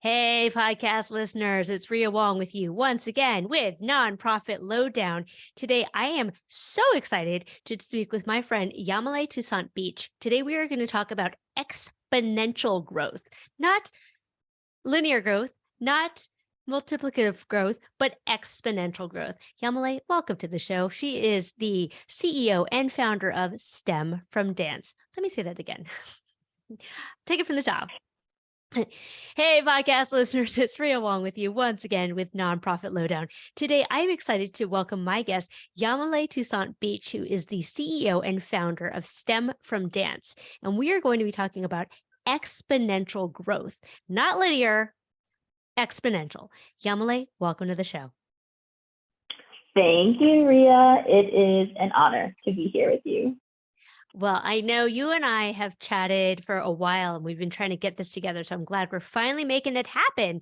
Hey, podcast listeners, it's Ria Wong with you once again with Nonprofit Lowdown. Today, I am so excited to speak with my friend Yamilee Toussaint Beach. Today, we are going to talk about exponential growth, not linear growth, not multiplicative growth, but exponential growth. Yamilee, welcome to the show. She is the CEO and founder of STEM from Dance. Let me say that again. Take it from the top. Hey, podcast listeners, it's Ria Wong with you once again with Nonprofit Lowdown. Today, I'm excited to welcome my guest, Yamilee Toussaint Beach, who is the CEO and founder of STEM from Dance. And we are going to be talking about exponential growth, not linear, exponential. Yamilee, welcome to the show. Thank you, Ria. It is an honor to be here with you. Well, I know you and I have chatted for a while and we've been trying to get this together. So I'm glad we're finally making it happen.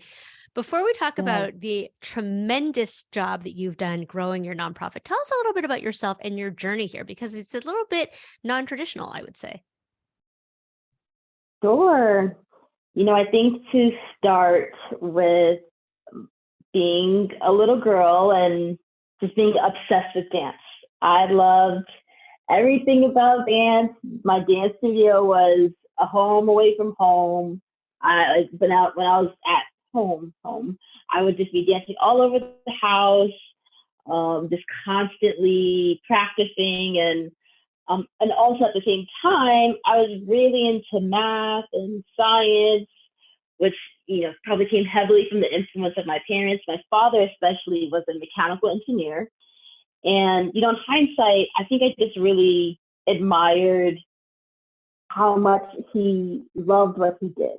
Before we talk about the tremendous job that you've done growing your nonprofit, tell us a little bit about yourself and your journey here, because it's a little bit non-traditional, I would say. Sure. I think to start with being a little girl and just being obsessed with dance. I loved everything about dance. My dance studio was a home away from home. When I was at home, I would just be dancing all over the house, just constantly practicing, and also at the same time, I was really into math and science, which probably came heavily from the influence of my parents. My father especially was a mechanical engineer. And, in hindsight, I think I just really admired how much he loved what he did.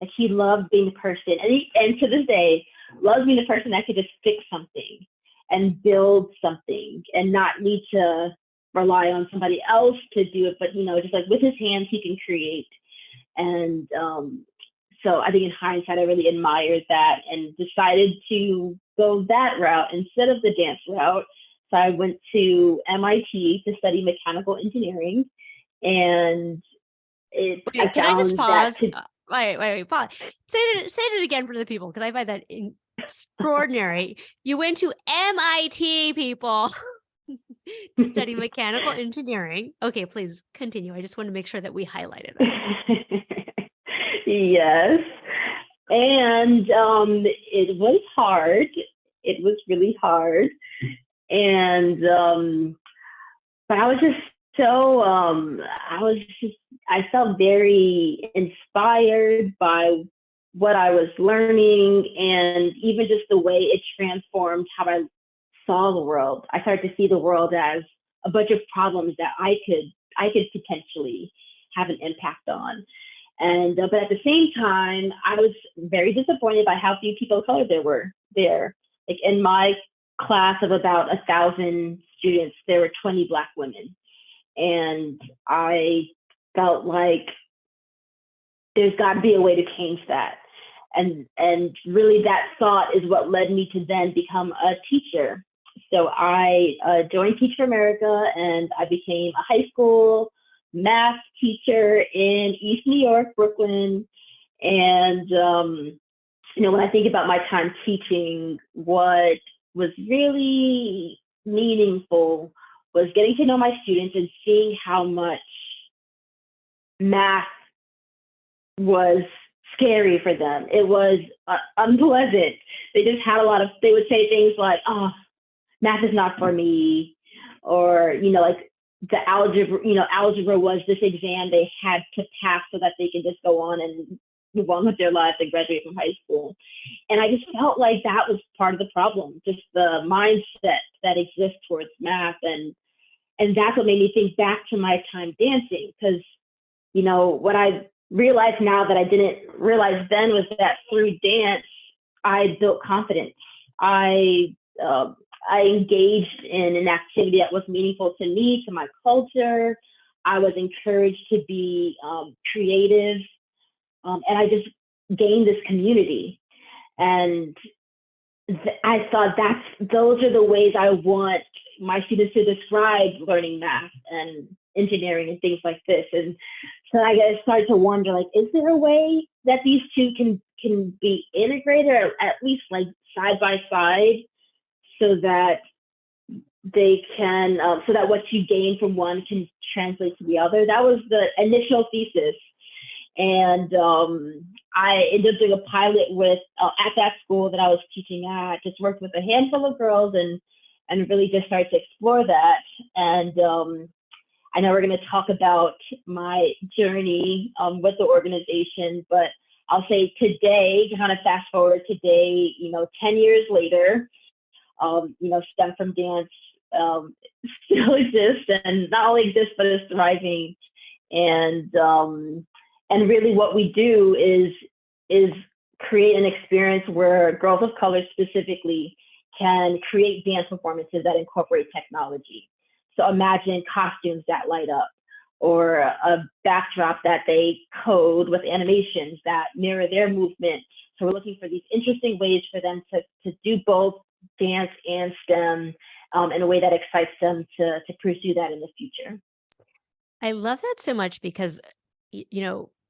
Like, he loved being the person, and to this day, loves being the person that could just fix something and build something and not need to rely on somebody else to do it. But, just like with his hands, he can create. And so I think in hindsight, I really admired that and decided to go that route instead of the dance route. So I went to MIT to study mechanical engineering, and can I just pause? Wait, pause. Say it again for the people, because I find that extraordinary. You went to MIT, people, to study mechanical engineering. Okay, please continue. I just want to make sure that we highlighted that. Yes, and it was hard. It was really hard. And but I was just so I felt very inspired by what I was learning, and even just the way it transformed how I saw the world. I started to see the world as a bunch of problems that I could potentially have an impact on. And but at the same time, I was very disappointed by how few people of color there were there. Like in my class of about 1,000 students, there were 20 Black women. And I felt like there's got to be a way to change that. And really that thought is what led me to then become a teacher. So I joined Teach for America, and I became a high school math teacher in East New York, Brooklyn. And, when I think about my time teaching, what was really meaningful was getting to know my students and seeing how much math was scary for them. It was unpleasant. They just had they would say things like, oh, math is not for me. Or, like the algebra was this exam they had to pass so that they could just go on and move on with their lives and graduate from high school. And I just felt like that was part of the problem, just the mindset that exists towards math. And that's what made me think back to my time dancing, because, what I realized now that I didn't realize then was that through dance, I built confidence. I engaged in an activity that was meaningful to me, to my culture. I was encouraged to be creative. And I just gained this community. And I thought those are the ways I want my students to describe learning math and engineering and things like this. And so I started to wonder, like, is there a way that these two can can be integrated, or at least like side by side, so that they can, so that what you gain from one can translate to the other. That was the initial thesis. And I ended up doing a pilot with, at that school that I was teaching at, just worked with a handful of girls and really just started to explore that. And I know we're going to talk about my journey with the organization, but I'll say today, kind of fast forward today, 10 years later, STEM from Dance still exists, and not only exists, but is thriving. And really what we do is create an experience where girls of color specifically can create dance performances that incorporate technology. So imagine costumes that light up, or a backdrop that they code with animations that mirror their movement. So we're looking for these interesting ways for them to do both dance and STEM in a way that excites them to pursue that in the future. I love that so much because,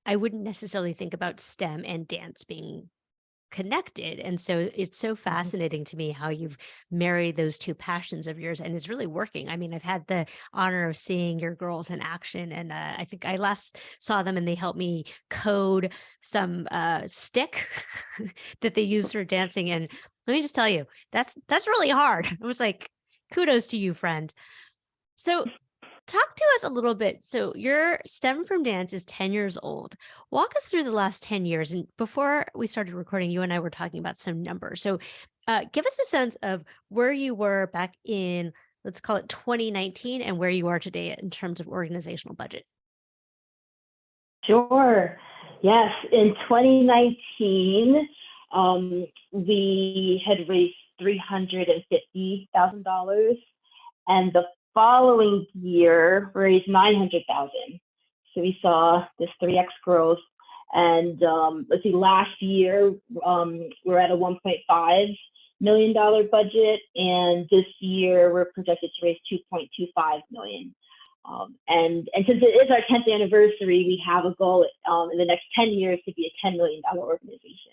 I wouldn't necessarily think about STEM and dance being connected. And so it's so Mhm. fascinating to me how you've married those two passions of yours and it's really working. I mean, I've had the honor of seeing your girls in action. And I think I last saw them and they helped me code some stick that they use for dancing. And let me just tell you, that's really hard. I was like, kudos to you, friend. So talk to us a little bit. So your STEM from Dance is 10 years old. Walk us through the last 10 years. And before we started recording, you and I were talking about some numbers. So give us a sense of where you were back in, let's call it 2019, and where you are today in terms of organizational budget. Sure. Yes. In 2019, we had raised $350,000, and the following year raised 900,000. So we saw this 3x growth. And let's see, last year we're at a $1.5 million budget, and this year we're projected to raise 2.25 million. And since it is our 10th anniversary, we have a goal in the next 10 years to be a $10 million organization.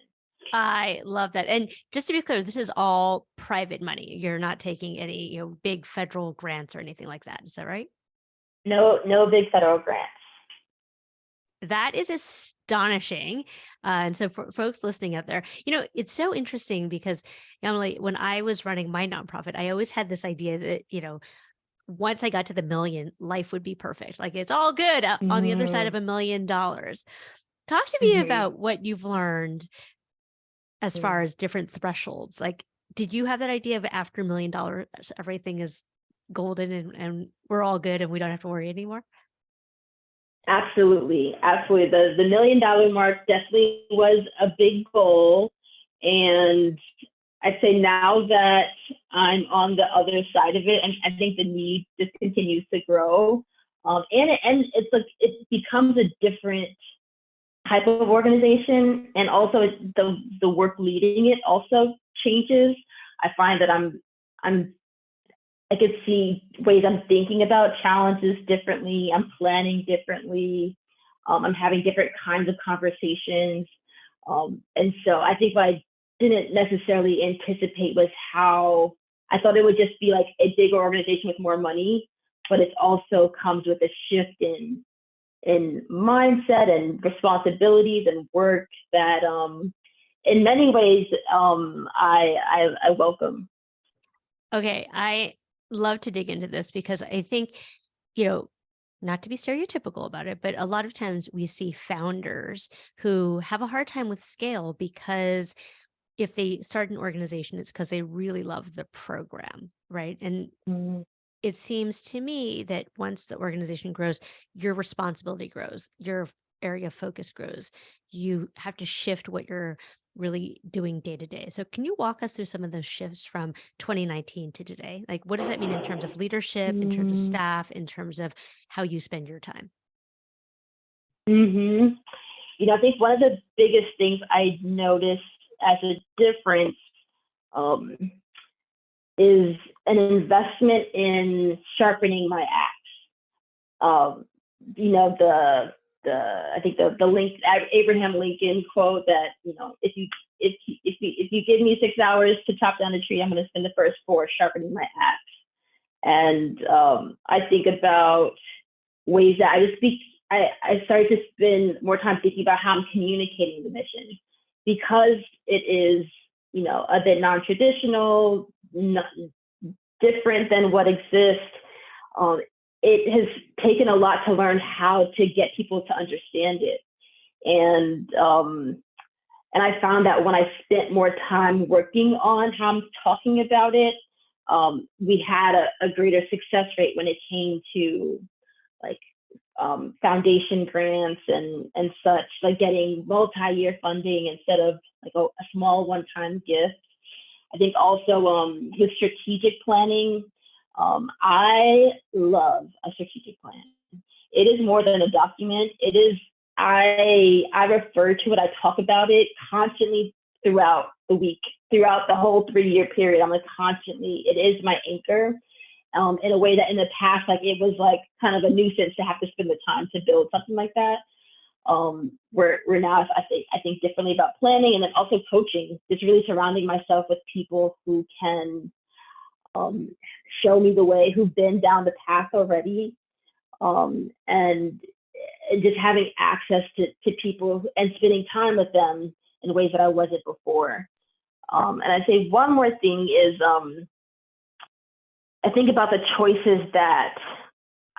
I love that. And just to be clear, this is all private money. You're not taking any, big federal grants or anything like that. Is that right? No, no big federal grants. That is astonishing. And so for folks listening out there, it's so interesting because Yamilee, when I was running my nonprofit, I always had this idea that, once I got to the million, life would be perfect. Like it's all good on the other side Mm-hmm. of $1 million. Talk to me Mm-hmm. about what you've learned as far as different thresholds. Like, did you have that idea of after $1 million, everything is golden and we're all good and we don't have to worry anymore? Absolutely, absolutely. The $1 million mark definitely was a big goal, and I'd say now that I'm on the other side of it, and I think the need just continues to grow, and it's like it becomes a different type of organization, and also the work leading it also changes. I find that I could see ways I'm thinking about challenges differently. I'm planning differently. I'm having different kinds of conversations. And so I think what I didn't necessarily anticipate was how I thought it would just be like a bigger organization with more money, but it also comes with a shift in mindset and responsibilities and work that in many ways I welcome. Okay, I love to dig into this because I think, you know, not to be stereotypical about it, but a lot of times we see founders who have a hard time with scale because if they start an organization, it's because they really love the program, right? And Mm-hmm. it seems to me that once the organization grows, your responsibility grows, your area of focus grows. You have to shift what you're really doing day to day. So, can you walk us through some of those shifts from 2019 to today? Like, what does that mean in terms of leadership, in terms of staff, in terms of how you spend your time? Mm-hmm. I think one of the biggest things I noticed as a difference um, is an investment in sharpening my axe. Um, the I think the link Abraham Lincoln quote that, if you give me 6 hours to chop down a tree, I'm going to spend the first 4 sharpening my axe. And I think about ways that I started to spend more time thinking about how I'm communicating the mission, because it is, a bit non-traditional, different than what exists. It has taken a lot to learn how to get people to understand it. And I found that when I spent more time working on how I'm talking about it, we had a greater success rate when it came to like foundation grants and such, like getting multi-year funding instead of like a small one-time gift. I think also with strategic planning, I love a strategic plan. It is more than a document. It is, I refer to it, I talk about it constantly throughout the week, throughout the whole 3-year period. I'm like constantly, it is my anchor. In a way that in the past, like it was like kind of a nuisance to have to spend the time to build something like that. Where now I think differently about planning, and then also coaching, just really surrounding myself with people who can show me the way, who've been down the path already, and just having access to people and spending time with them in ways that I wasn't before. And I'd say one more thing is I think about the choices that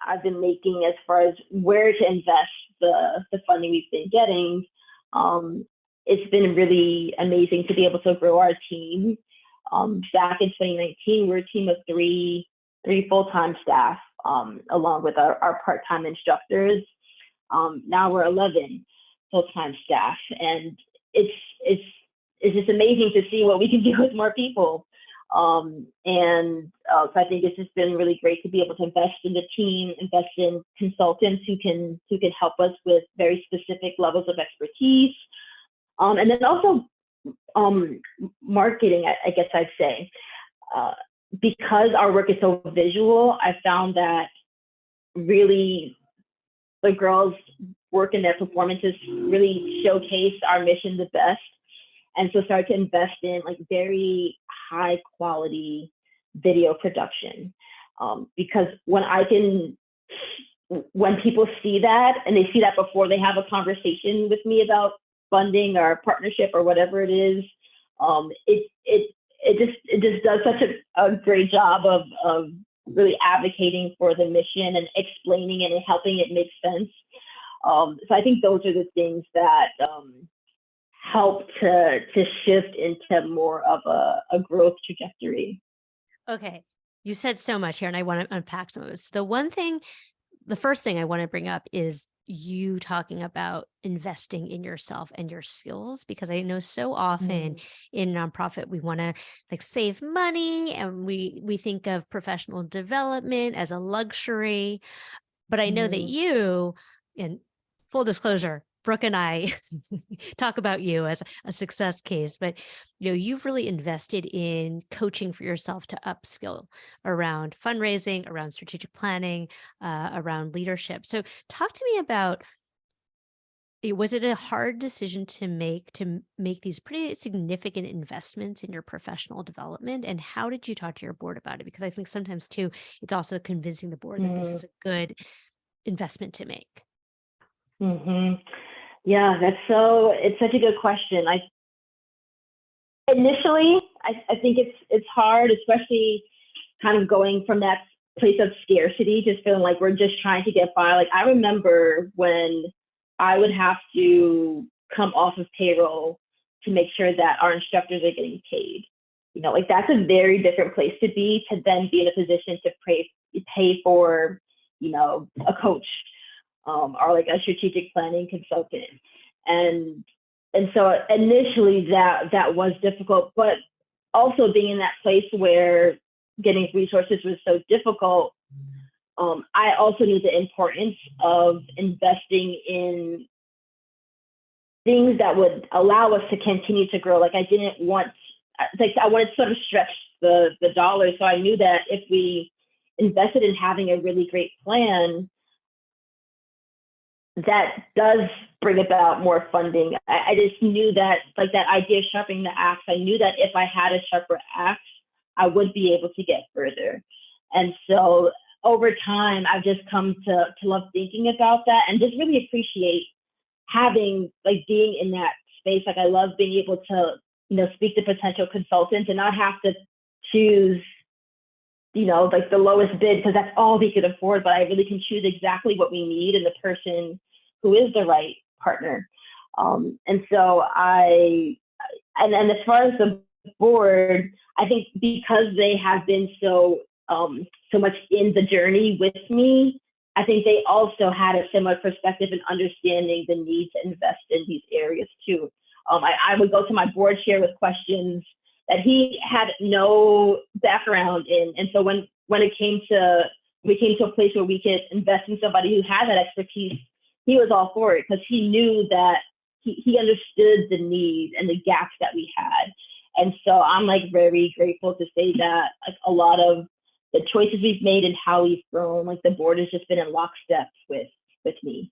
I've been making as far as where to invest the funding we've been getting. It's been really amazing to be able to grow our team. Back in 2019, we're a team of three full-time staff, along with our part-time instructors. Now we're 11 full-time staff, and it's just amazing to see what we can do with more people. So I think it's just been really great to be able to invest in the team, invest in consultants who can help us with very specific levels of expertise, and then also marketing. I guess I'd say because our work is so visual, I found that really the girls' work and their performances really showcase our mission the best. And so started to invest in like very high quality video production, because when people see that, and they see that before they have a conversation with me about funding or partnership or whatever it is, it just does such a great job of really advocating for the mission and explaining it and helping it make sense. So I think those are the things that help to shift into more of a growth trajectory. Okay. You said so much here, and I want to unpack some of this. The first thing I want to bring up is you talking about investing in yourself and your skills, because I know so often in nonprofit, we want to like save money, and we think of professional development as a luxury. But I know that you, and full disclosure, Brooke and I talk about you as a success case, but you've really invested in coaching for yourself to upskill around fundraising, around strategic planning, around leadership. So talk to me about, was it a hard decision to make these pretty significant investments in your professional development? And how did you talk to your board about it? Because I think sometimes too, it's also convincing the board that this is a good investment to make. Yeah, it's such a good question. Initially, I think it's hard, especially kind of going from that place of scarcity, just feeling like we're just trying to get by. Like I remember when I would have to come off of payroll to make sure that our instructors are getting paid. Like that's a very different place to be, to then be in a position to pay for, a coach, or like a strategic planning consultant. And so initially that was difficult, but also being in that place where getting resources was so difficult, I also knew the importance of investing in things that would allow us to continue to grow. Like I wanted to sort of stretch the dollars. So I knew that if we invested in having a really great plan, that does bring about more funding. I just knew that, like, that idea of sharpening the axe, I knew that if I had a sharper axe, I would be able to get further. And so over time, I've just come to love thinking about that and just really appreciate having, like, being in that space. Like, I love being able to, speak to potential consultants and not have to choose, like, the lowest bid because that's all we could afford, but I really can choose exactly what we need and the person who is the right partner. And so and as far as the board, I think because they have been so much in the journey with me, I think they also had a similar perspective in understanding the need to invest in these areas too. I would go to my board chair with questions that he had no background in, and so when we came to a place where we could invest in somebody who had that expertise, he was all for it because he knew that he understood the need and the gaps that we had. And so I'm, like, very grateful to say that, like, a lot of the choices we've made and how we've grown, like, the board has just been in lockstep with me.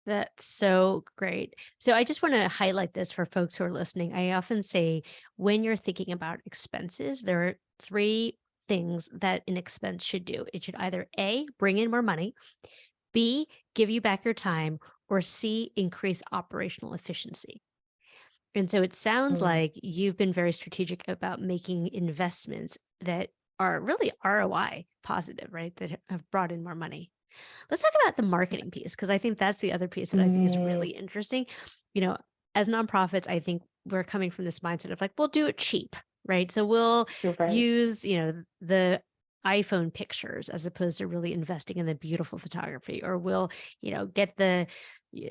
That's so great. So I just want to highlight this for folks who are listening. I often say when you're thinking about expenses, there are three things that an expense should do. It should either A, bring in more money, B, give you back your time, or C, increase operational efficiency. And so it sounds Mm. like you've been very strategic about making investments that are really ROI positive, right? That have brought in more money. Let's talk about the marketing piece because I think that's the other piece that I think is Mm, really interesting. You know, as nonprofits, I think we're coming from this mindset of like, we'll do it cheap, right? So we'll you're right. use, the iPhone pictures as opposed to really investing in the beautiful photography, or we'll, get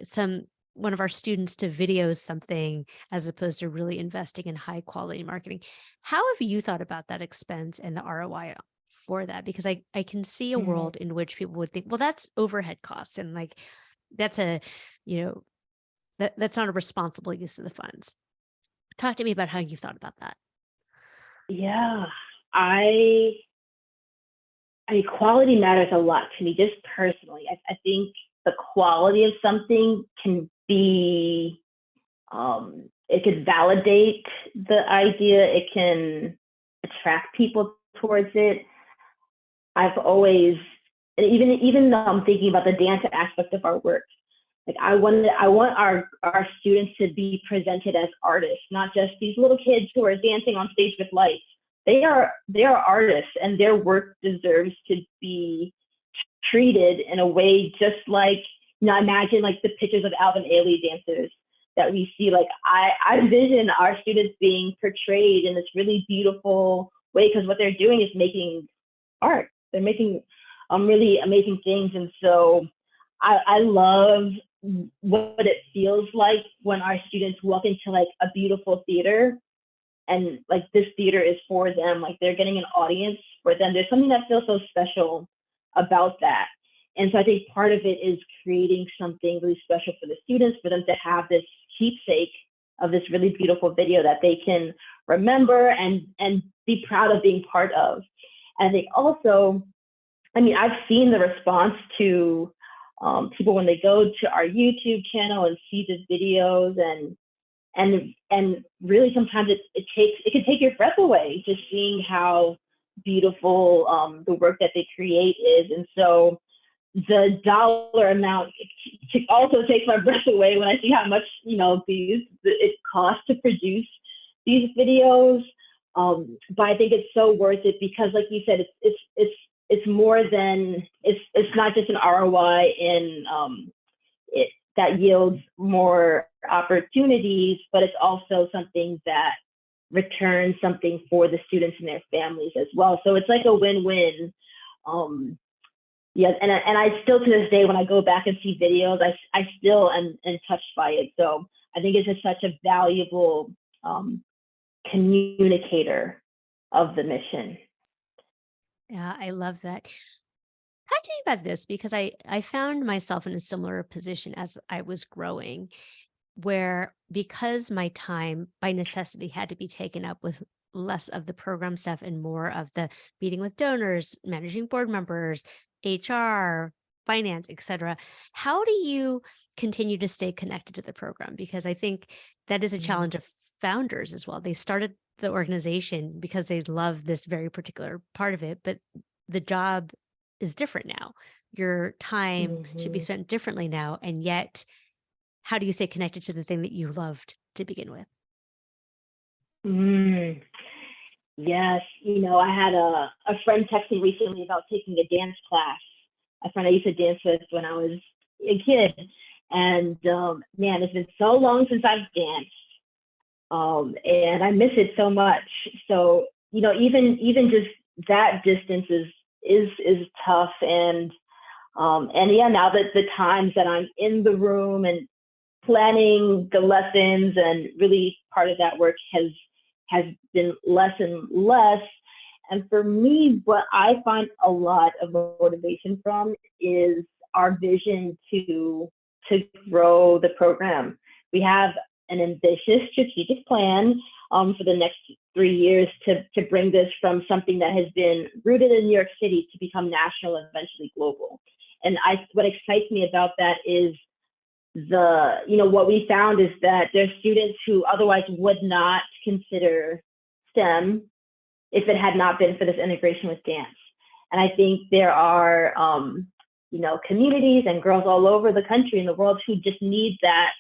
some one of our students to video something as opposed to really investing in high quality marketing. How have you thought about that expense and the ROI for that? Because I can see a Mm. world in which people would think, well, that's overhead costs and like that's a, you know, that's not a responsible use of the funds. Talk to me about how you thought about that. Yeah, I I mean, quality matters a lot to me, just personally. I think the quality of something can be, it could validate the idea, it can attract people towards it. I've always, and even though I'm thinking about the dance aspect of our work, like, I want our students to be presented as artists, not just these little kids who are dancing on stage with lights. They are artists, and their work deserves to be treated in a way just like, imagine, like, the pictures of Alvin Ailey dancers that we see. Like, I envision our students being portrayed in this really beautiful way because what they're doing is making art. They're making really amazing things, and so I love what it feels like when our students walk into, like, a beautiful theater and, like, this theater is for them, like, they're getting an audience for them. There's something that feels so special about that. And so I think part of it is creating something really special for the students, for them to have this keepsake of this really beautiful video that they can remember and be proud of being part of. And I think also, I mean, I've seen the response to people when they go to our YouTube channel and see the videos, and really sometimes it can take your breath away just seeing how beautiful the work that they create is. And so the dollar amount also takes my breath away when I see how much it costs to produce these videos. But I think it's so worth it because, like you said, it's more than it's not just an ROI in it that yields more opportunities, but it's also something that returns something for the students and their families as well. So it's like a win-win. Yes, and I still, to this day, when I go back and see videos, I still am touched by it. So I think it's just such a valuable communicator of the mission. Yeah, I love that. Talk to me about this because I found myself in a similar position as I was growing, where because my time by necessity had to be taken up with less of the program stuff and more of the meeting with donors, managing board members, HR, finance, etc. How do you continue to stay connected to the program? Because I think that is a Mm. challenge of founders as well. They started the organization because they love this very particular part of it, but the job is different now. Your time should be Mhm. spent differently now. And yet, how do you stay connected to the thing that you loved to begin with? Mm. Yes, I had a friend text me recently about taking a dance class. A friend I used to dance with when I was a kid, and man, it's been so long since I've danced, and I miss it so much. So even just that distance is tough, and yeah, now that the times that I'm in the room and planning the lessons and really part of that work has been less and less. And for me, what I find a lot of motivation from is our vision to grow the program. We have an ambitious strategic plan for the next 3 years to bring this from something that has been rooted in New York City to become national and eventually global. And what excites me about that is what we found is that there's students who otherwise would not consider STEM if it had not been for this integration with dance. And I think there are communities and girls all over the country and the world who just need that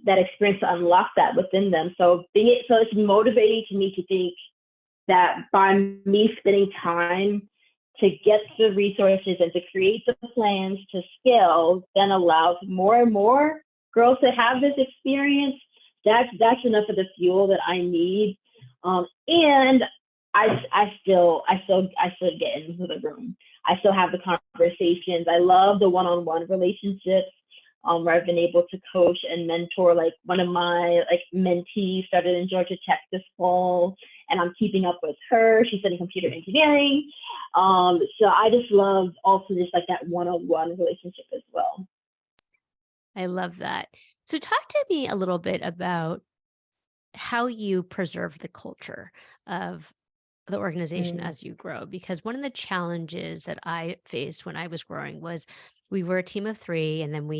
experience to unlock that within them. So it's motivating to me to think that by me spending time to get the resources and to create the plans to scale then allows more and more girls to have this experience. That's enough of the fuel that I need. And I still get into the room. I still have the conversations. I love the one-on-one relationships, where I've been able to coach and mentor. Like one of my mentees started in Georgia Tech this fall, and I'm keeping up with her. She's studying computer engineering. So I just love also just that one-on-one relationship as well. I love that. So, talk to me a little bit about how you preserve the culture of the organization Mm. as you grow. Because one of the challenges that I faced when I was growing was we were a team of three. And then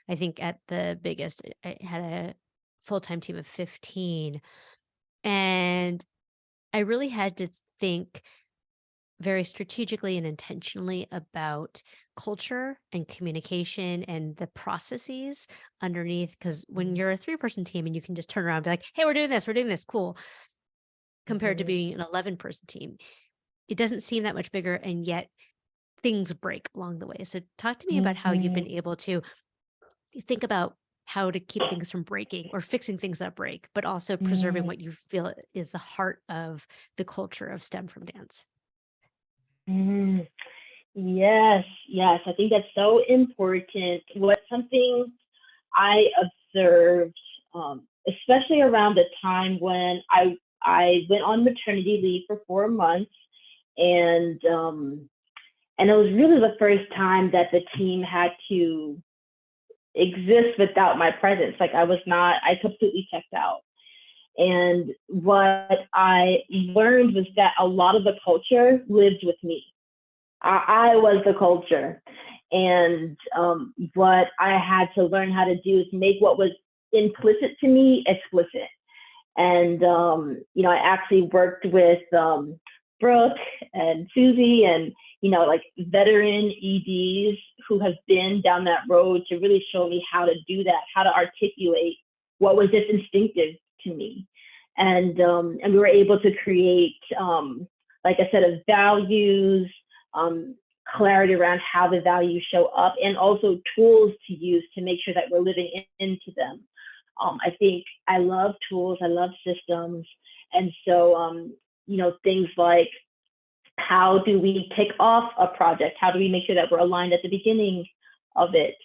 I think at the biggest, I had a full time team of 15. And I really had to think very strategically and intentionally about culture and communication and the processes underneath. Because when you're a three-person team and you can just turn around and be like, hey, we're doing this, cool, compared to Mm-hmm. being an 11-person team, it doesn't seem that much bigger. And yet things break along the way. So, talk to me about how you've been Mm-hmm. able to think about how to keep things from breaking or fixing things that break, but also preserving what you feel is the heart of the culture of STEM from dance. Mm-hmm. Yes, yes. I think that's so important. What's something I observed, especially around the time when I went on maternity leave for 4 months, and it was really the first time that the team had to exist without my presence. I completely checked out. And what I learned was that a lot of the culture lived with me. I was the culture. And what I had to learn how to do is make what was implicit to me explicit. And I actually worked with Brooke and Susie and veteran EDs who have been down that road to really show me how to do that, how to articulate what was just instinctive to me, and we were able to create like a set of values, um, clarity around how the values show up, and also tools to use to make sure that we're living into them. I think I love tools, I love systems. And so, things like how do we kick off a project? How do we make sure that we're aligned at the beginning of it?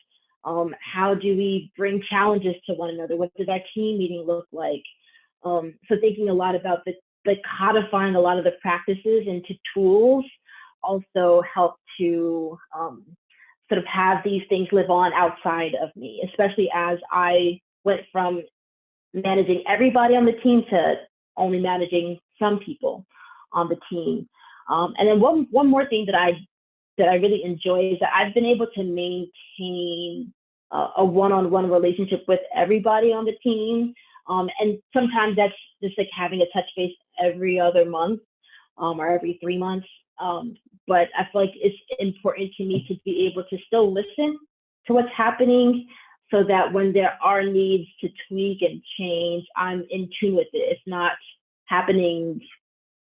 How do we bring challenges to one another? What does our team meeting look like? So thinking a lot about the codifying a lot of the practices into tools also help to sort of have these things live on outside of me, especially as I went from managing everybody on the team to only managing some people on the team. And then one more thing that I that I really enjoy is that I've been able to maintain a one-on-one relationship with everybody on the team. And sometimes that's just like having a touch base every other month, or every 3 months. But I feel like it's important to me to be able to still listen to what's happening so that when there are needs to tweak and change, I'm in tune with it. It's not happening,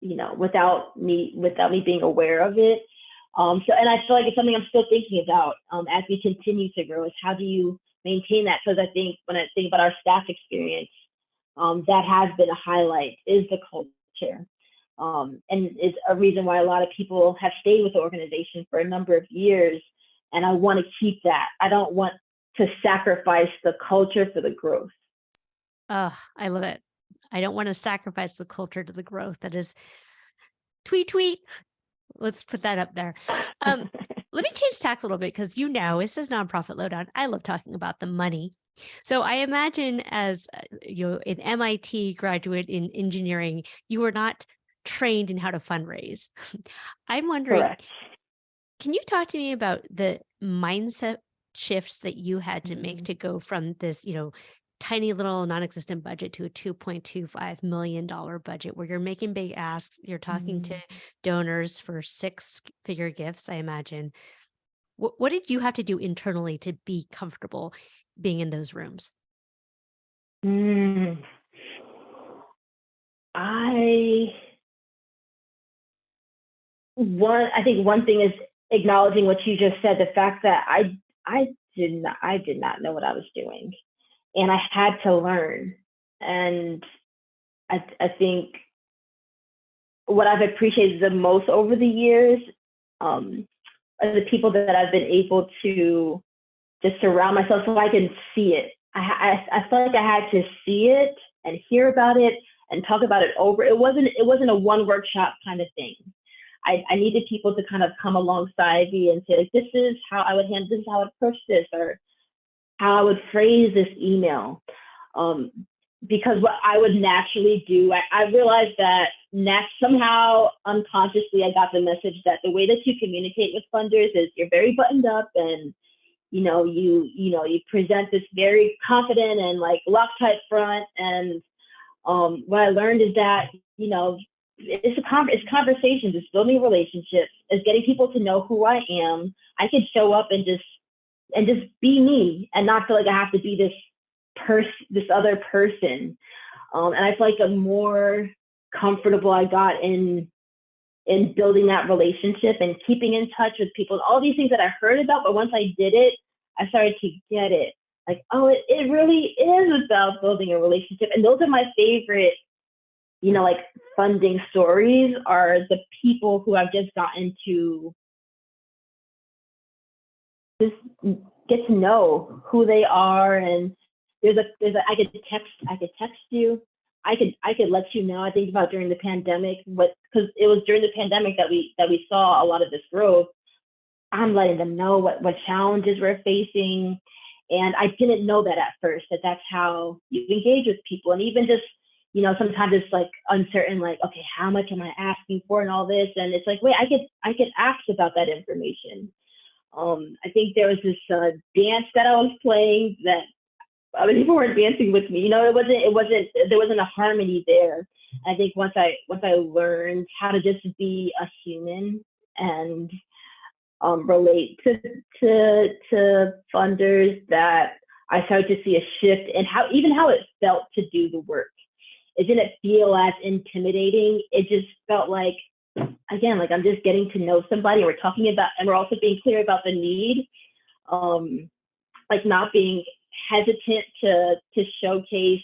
without me being aware of it. And I feel like it's something I'm still thinking about as we continue to grow, is how do you maintain that? Because I think when I think about our staff experience, that has been a highlight, is the culture. And it's a reason why a lot of people have stayed with the organization for a number of years. And I want to keep that. I don't want to sacrifice the culture for the growth. Oh, I love it. I don't want to sacrifice the culture to the growth. That is tweet, tweet. Let's put that up there. Let me change tack a little bit because it says Nonprofit Lowdown. I love talking about the money. So I imagine as an MIT graduate in engineering, you were not trained in how to fundraise. I'm wondering, Correct. can you talk to me about the mindset shifts that you had to make to go from this, tiny little non-existent budget to a $2.25 million budget where you're making big asks, you're talking to donors for six-figure gifts, I imagine. What did you have to do internally to be comfortable being in those rooms? I think one thing is acknowledging what you just said, the fact that I did not know what I was doing, and I had to learn. And I think what I've appreciated the most over the years are the people that I've been able to just surround myself so I can see it. I felt like I had to see it and hear about it and talk about it over. It wasn't a one workshop kind of thing. I needed people to kind of come alongside me and say, like, this is how I would handle this, is how I would approach this, or how I would phrase this email. Because what I would naturally do, I realized that somehow unconsciously I got the message that the way that you communicate with funders is you're very buttoned up, and you present this very confident and like Loctite front. And what I learned is that it's conversations, it's building relationships, it's getting people to know who I am. I could show up and just be me and not feel like I have to be this other person. And I feel like the more comfortable I got in building that relationship and keeping in touch with people, all these things that I heard about, but once I did it, I started to get it. Like, oh, it really is about building a relationship. And those are my favorite, like funding stories, are the people who I've just gotten to just get to know who they are. And I could text you. I could let you know. I think about during the pandemic, because it was during the pandemic that we saw a lot of this growth. I'm letting them know what challenges we're facing. And I didn't know that at first, that's how you engage with people. And even just, sometimes it's like uncertain, like, okay, how much am I asking for and all this? And it's like, wait, I could ask about that information. I think there was this dance that I was playing that other people weren't dancing with me. There wasn't a harmony there. I think once I learned how to just be a human and relate to funders, that I started to see a shift in how it felt to do the work. It didn't feel as intimidating. It just felt like, again, like I'm just getting to know somebody, and we're talking about, and we're also being clear about the need, like not being hesitant to showcase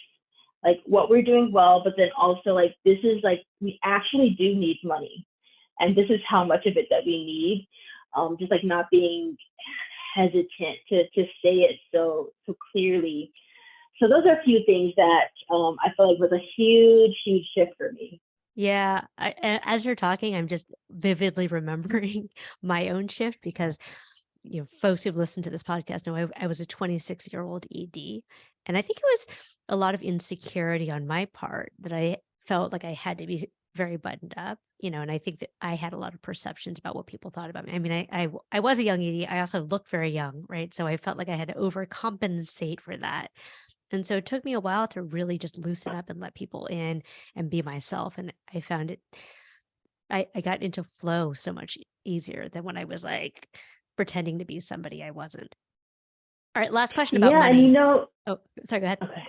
like what we're doing well, but then also like, this is like, we actually do need money, and this is how much of it that we need. Just like not being hesitant to say it so clearly. So those are a few things that I feel like was a huge shift for me. Yeah, as you're talking, I'm just vividly remembering my own shift because folks who've listened to this podcast know I was a 26-year-old ED, and I think it was a lot of insecurity on my part that I felt like I had to be very buttoned up, and I think that I had a lot of perceptions about what people thought about me. I mean, I was a young ED. I also looked very young, right? So I felt like I had to overcompensate for that. And so it took me a while to really just loosen up and let people in and be myself. And I found I got into flow so much easier than when I was like pretending to be somebody I wasn't. All right, last question about Yeah, and money. Oh, sorry, go ahead. okay.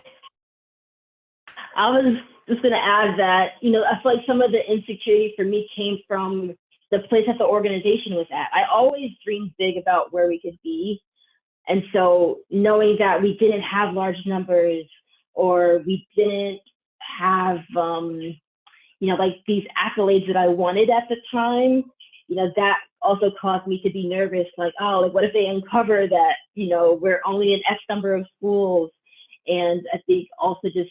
I was just going to add that, I feel like some of the insecurity for me came from the place that the organization was at. I always dreamed big about where we could be. And so knowing that we didn't have large numbers or we didn't have, like these accolades that I wanted at the time, that also caused me to be nervous. Like, oh, like what if they uncover that, we're only in X number of schools? And I think also just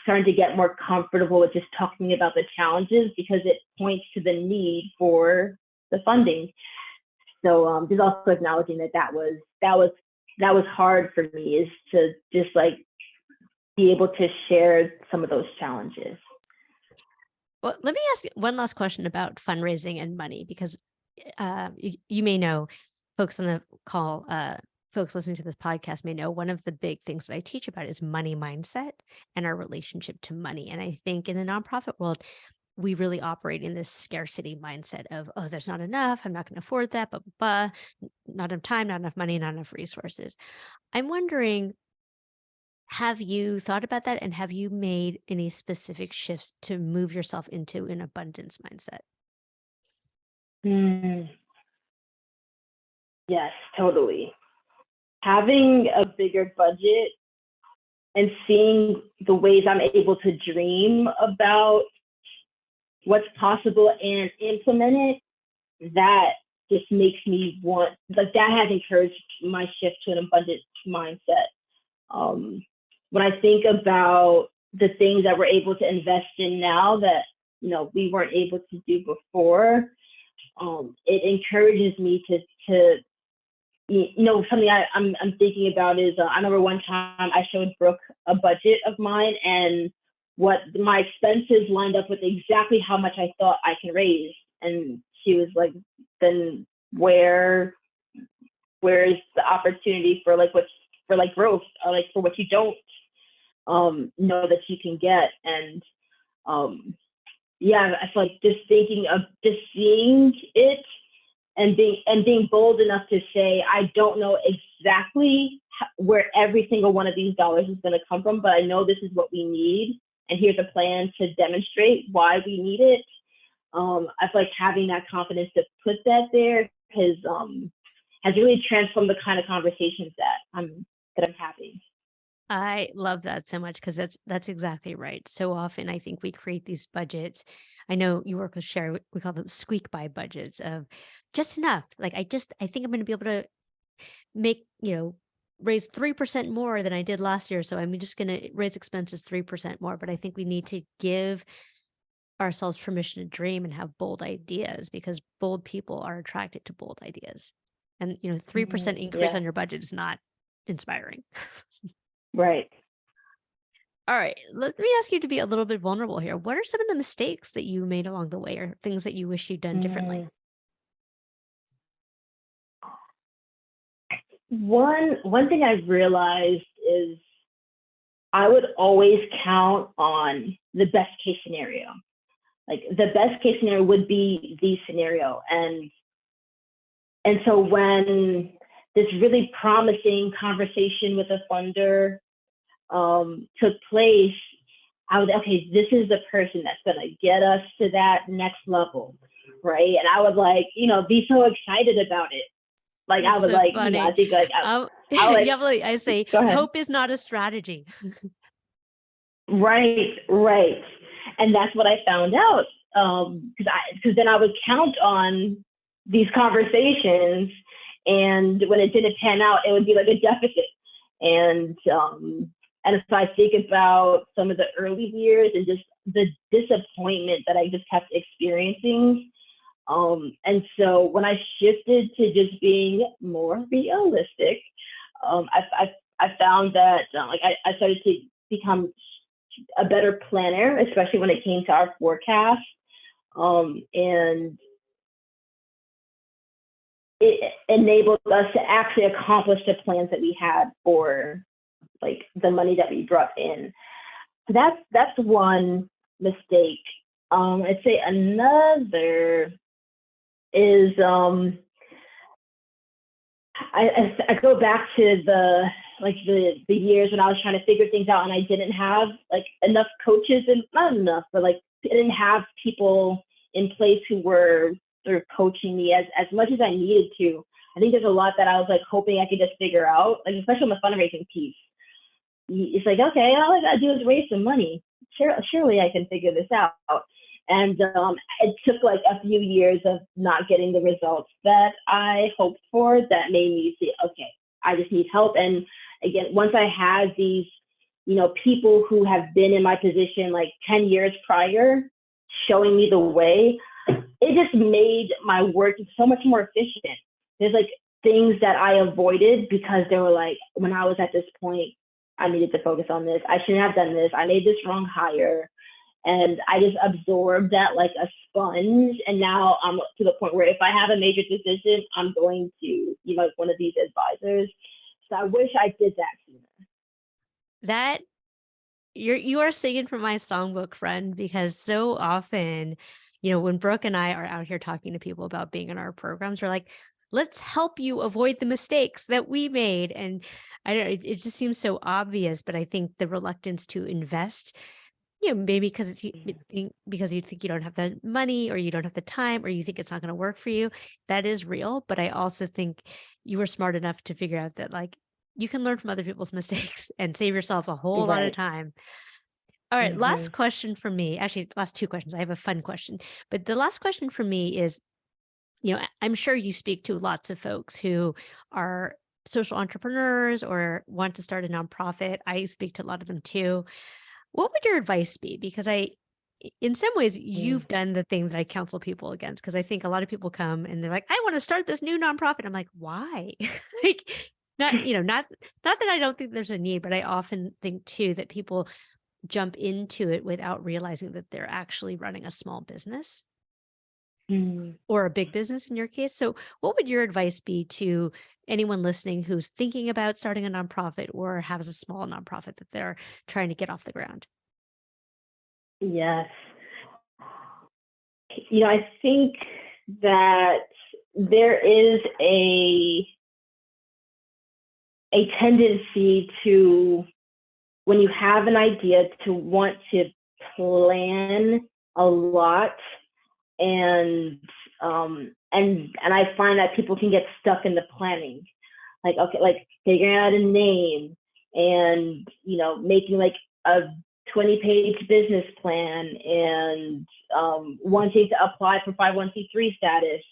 starting to get more comfortable with just talking about the challenges because it points to the need for the funding. So just also acknowledging that was hard for me, is to just like be able to share some of those challenges. Well, let me ask you one last question about fundraising and money, because you may know, folks on the call, folks listening to this podcast may know, one of the big things that I teach about is money mindset and our relationship to money. And I think in the nonprofit world, we really operate in this scarcity mindset of, oh, there's not enough, I'm not going to afford that, but not enough time, not enough money, not enough resources. I'm wondering, have you thought about that, and have you made any specific shifts to move yourself into an abundance mindset? Mm, yes, totally. Having a bigger budget and seeing the ways I'm able to dream about what's possible and implement it, that just makes me want, like, that has encouraged my shift to an abundant mindset. When I think about the things that we're able to invest in now that, we weren't able to do before, it encourages me to something I'm thinking about is, I remember one time I showed Brooke a budget of mine, and what my expenses lined up with exactly how much I thought I can raise. And she was like, then where is the opportunity for growth, or like for what you don't know that you can get? And yeah, I feel like just thinking of just seeing it and being bold enough to say, I don't know exactly where every single one of these dollars is going to come from, but I know this is what we need, and here's a plan to demonstrate why we need it. I feel like having that confidence to put that there has really transformed the kind of conversations that I'm having. I love that so much, because that's exactly right. So often I think we create these budgets. I know you work with Sherry, we call them squeak by budgets of just enough. Like I think I'm going to be able to make, raise 3% more than I did last year. So I'm just going to raise expenses 3% more. But I think we need to give ourselves permission to dream and have bold ideas, because bold people are attracted to bold ideas. And, 3% increase Yeah, on your budget is not inspiring. right. All right, let me ask you to be a little bit vulnerable here. What are some of the mistakes that you made along the way, or things that you wish you'd done differently? Mm. One thing I've realized is I would always count on the best case scenario. Like the best case scenario would be the scenario. And so when this really promising conversation with a funder took place, I was, okay, this is the person that's going to get us to that next level, right? And I would be so excited about it. Like I It's would so funny. I think I would Yamilee, I say, go ahead. hope is not a strategy. Right. And that's what I found out. Because then I would count on these conversations, and when it didn't pan out, it would be like a deficit. And so I think about some of the early years and just the disappointment that I just kept experiencing. And so when I shifted to just being more realistic, I found that I started to become a better planner, especially when it came to our forecast. And it enabled us to actually accomplish the plans that we had for like the money that we brought in. So that's one mistake. I'd say another is I go back to the years when I was trying to figure things out and I didn't have like enough coaches, and not enough, but like I didn't have people in place who were sort of coaching me as much as I needed to. I think there's a lot that I was like hoping I could just figure out, like especially on the fundraising piece. It's like, okay, all I gotta do is raise some money. Surely I can figure this out. And it took like a few years of not getting the results that I hoped for that made me say, okay, I just need help. And again, once I had these, people who have been in my position like 10 years prior showing me the way, it just made my work so much more efficient. There's like things that I avoided because they were like, when I was at this point, I needed to focus on this. I shouldn't have done this. I made this wrong hire. And I just absorbed that like a sponge. And now I'm to the point where if I have a major decision, I'm going to, like one of these advisors. So I wish I did that sooner. That you are singing from my songbook, friend, because so often, when Brooke and I are out here talking to people about being in our programs, we're like, let's help you avoid the mistakes that we made. And I don't, it just seems so obvious, but I think the reluctance to invest, maybe because because you think you don't have the money or you don't have the time or you think it's not going to work for you, that is real. But I also think you were smart enough to figure out that like you can learn from other people's mistakes and save yourself a whole lot of Right. time. All right, Mm-hmm. last question for me. Actually, last two questions. I have a fun question, but the last question for me is, I'm sure you speak to lots of folks who are social entrepreneurs or want to start a nonprofit. I speak to a lot of them too. What would your advice be? Because in some ways, you've done the thing that I counsel people against. Because I think a lot of people come and they're like, I want to start this new nonprofit. I'm like, why? like, not that I don't think there's a need, but I often think too that people jump into it without realizing that they're actually running a small business Mm-hmm. or a big business in your case. So, what would your advice be to anyone listening who's thinking about starting a nonprofit or has a small nonprofit that they're trying to get off the ground? Yes. I think that there is a tendency to, when you have an idea, to want to plan a lot, and I find that people can get stuck in the planning, like, okay, like figuring out a name and making like a 20-page business plan, and wanting to apply for 501(c)(3) status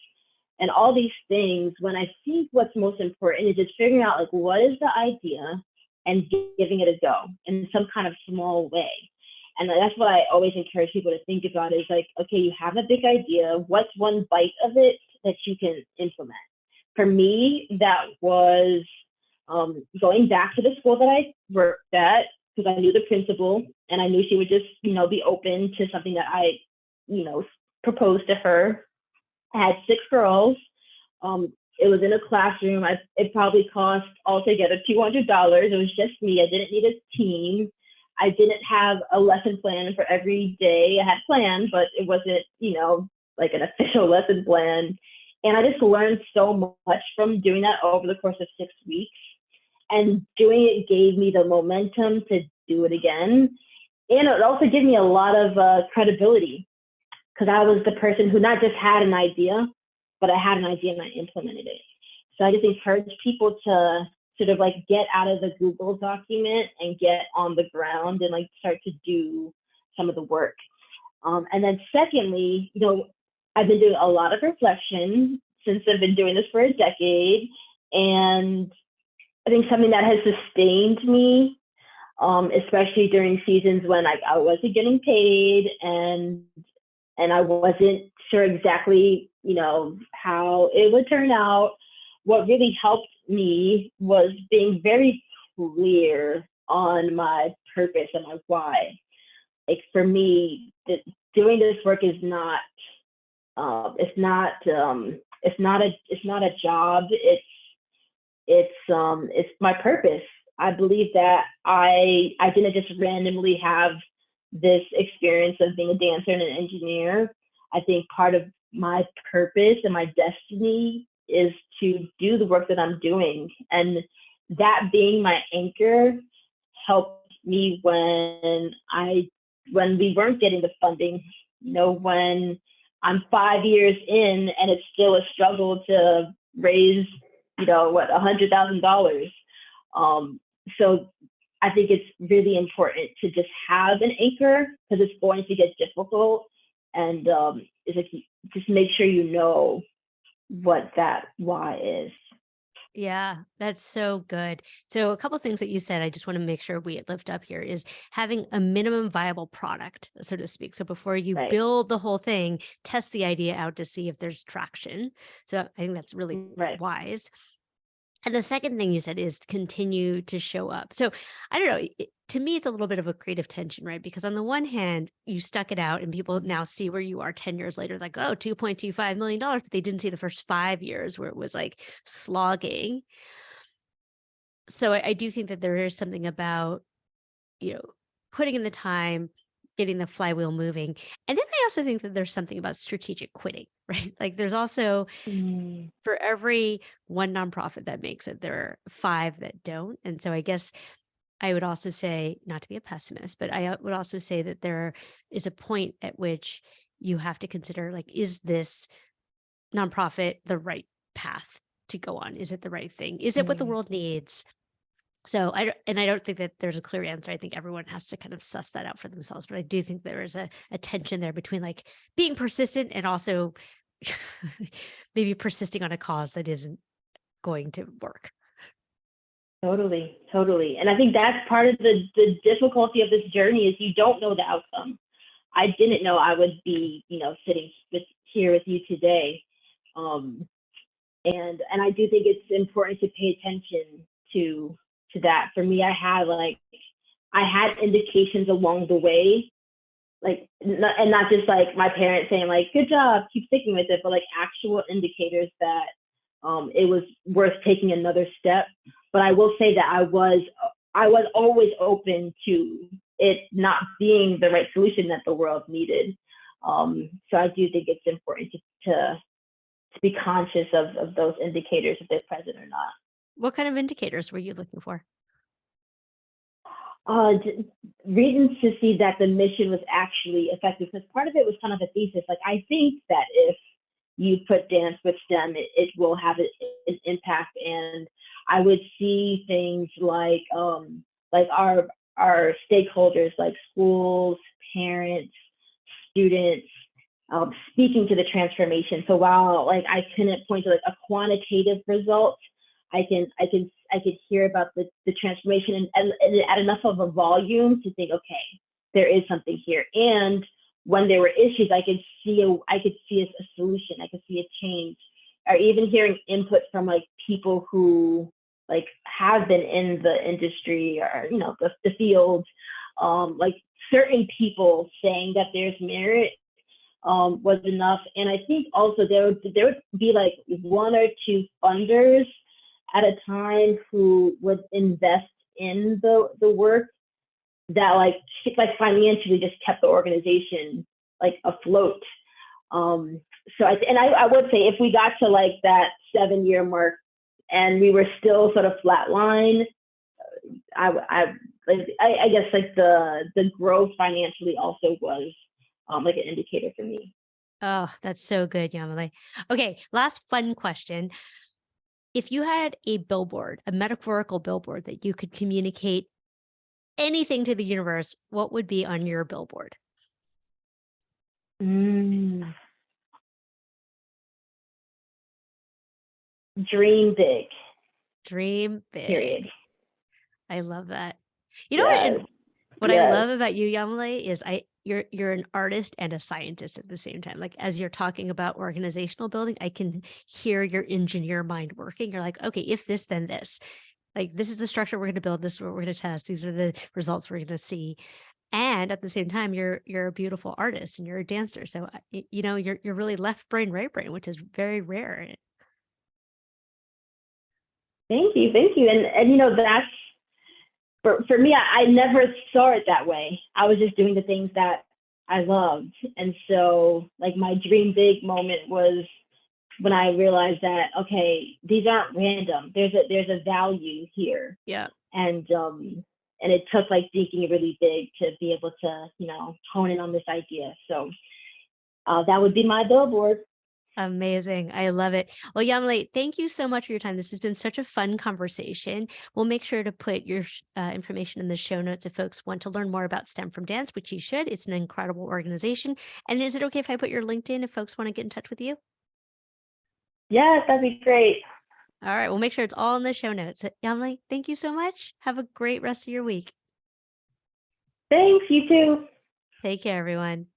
and all these things, when I think what's most important is just figuring out like what is the idea and giving it a go in some kind of small way. And that's what I always encourage people to think about is like, okay, you have a big idea. What's one bite of it that you can implement? For me, that was going back to the school that I worked at, because I knew the principal and I knew she would just, be open to something that I, proposed to her. I had 6 girls. It was in a classroom. It probably cost altogether $200. It was just me. I didn't need a team. I didn't have a lesson plan for every day. I had plans, but it wasn't, like an official lesson plan. And I just learned so much from doing that over the course of 6 weeks. And doing it gave me the momentum to do it again. And it also gave me a lot of credibility, because I was the person who not just had an idea, but I had an idea and I implemented it. So I just encourage people to sort of like get out of the Google document and get on the ground and like start to do some of the work. And then secondly, I've been doing a lot of reflection since I've been doing this for a decade. And I think something that has sustained me, especially during seasons when I wasn't getting paid and I wasn't sure exactly, how it would turn out. What really helped me was being very clear on my purpose and my why. like for me, doing this work is not it's not a job. It's my purpose. I believe that I didn't just randomly have this experience of being a dancer and an engineer. I think part of my purpose and my destiny is to do the work that I'm doing, and that being my anchor helped me when we weren't getting the funding. When I'm 5 years in and it's still a struggle to raise, $100,000. So I think it's really important to just have an anchor because it's going to get difficult, and it's like just make sure you know what that why is. Yeah, that's so good. So a couple things that you said, I just want to make sure we lift up here is having a minimum viable product, so to speak. So before you Right. build the whole thing, test the idea out to see if there's traction. So I think that's really Right. wise. And the second thing you said is continue to show up. So I don't know. To me, it's a little bit of a creative tension, right? Because on the one hand, you stuck it out and people now see where you are 10 years later, like, oh, $2.25 million, but they didn't see the first 5 years where it was like slogging. So I do think that there is something about, you know, putting in the time, getting the flywheel moving. And then I also think that there's something about strategic quitting, right? Like there's also Mm. for every one nonprofit that makes it, there are five that don't. And so I guess I would also say, not to be a pessimist, but I would also say that there is a point at which you have to consider, like, is this nonprofit the right path to go on? Is it the right thing? Is it what the Mm. world needs? So I don't think that there's a clear answer. I think everyone has to kind of suss that out for themselves. But I do think there is a tension there between like being persistent and also maybe persisting on a cause that isn't going to work. Totally, totally. And I think that's part of the difficulty of this journey is you don't know the outcome. I didn't know I would be, sitting here with you today. Um, and I do think it's important to pay attention to that. For me, I had indications along the way, and not just like my parents saying like good job, keep sticking with it, but like actual indicators that it was worth taking another step. But I will say that I was always open to it not being the right solution that the world needed. So I do think it's important to be conscious of those indicators if they're present or not. What kind of indicators were you looking for? Reasons to see that the mission was actually effective, because part of it was kind of a thesis. Like I think that if you put dance with STEM, it will have an impact, and I would see things like our stakeholders, like schools, parents, students, speaking to the transformation. So while like I couldn't point to like a quantitative result, I could hear about the transformation and at enough of a volume to think, okay, there is something here. And when there were issues, I could see a solution. I could see a change, or even hearing input from like people who like have been in the industry or the field, like certain people saying that there's merit was enough. And I think also there would be like one or two funders at a time who would invest in the work that like financially just kept the organization like afloat. So I would say if we got to like that 7 year mark and we were still sort of flatline, I guess like the growth financially also was like an indicator for me. Oh, that's so good, Yamilee. Okay, last fun question. If you had a billboard, a metaphorical billboard that you could communicate anything to the universe, what would be on your billboard? Mm, dream big. Dream Period. big. I love that. You know what? Yes. And what I Yes. love about you, Yamilee, is you're an artist and a scientist at the same time. Like as you're talking about organizational building, I can hear your engineer mind working. You're like, okay, if this, then this. Like this is the structure we're going to build. This is what we're going to test. These are the results we're going to see. And at the same time, you're a beautiful artist and you're a dancer. So you're really left brain, right brain, which is very rare. Thank you. And that's for me. I never saw it that way. I was just doing the things that I loved, and so like my dream big moment was when I realized that okay, these aren't random. There's a value here, Yeah. and it took like thinking really big to be able to hone in on this idea. So that would be my billboard. Amazing. I love it. Well, Yamilee, thank you so much for your time. This has been such a fun conversation. We'll make sure to put your information in the show notes if folks want to learn more about STEM from Dance, which you should. It's an incredible organization. And is it okay if I put your LinkedIn if folks want to get in touch with you? Yes, that'd be great. All right. We'll make sure it's all in the show notes. Yamilee, thank you so much. Have a great rest of your week. Thanks. You too. Take care, everyone.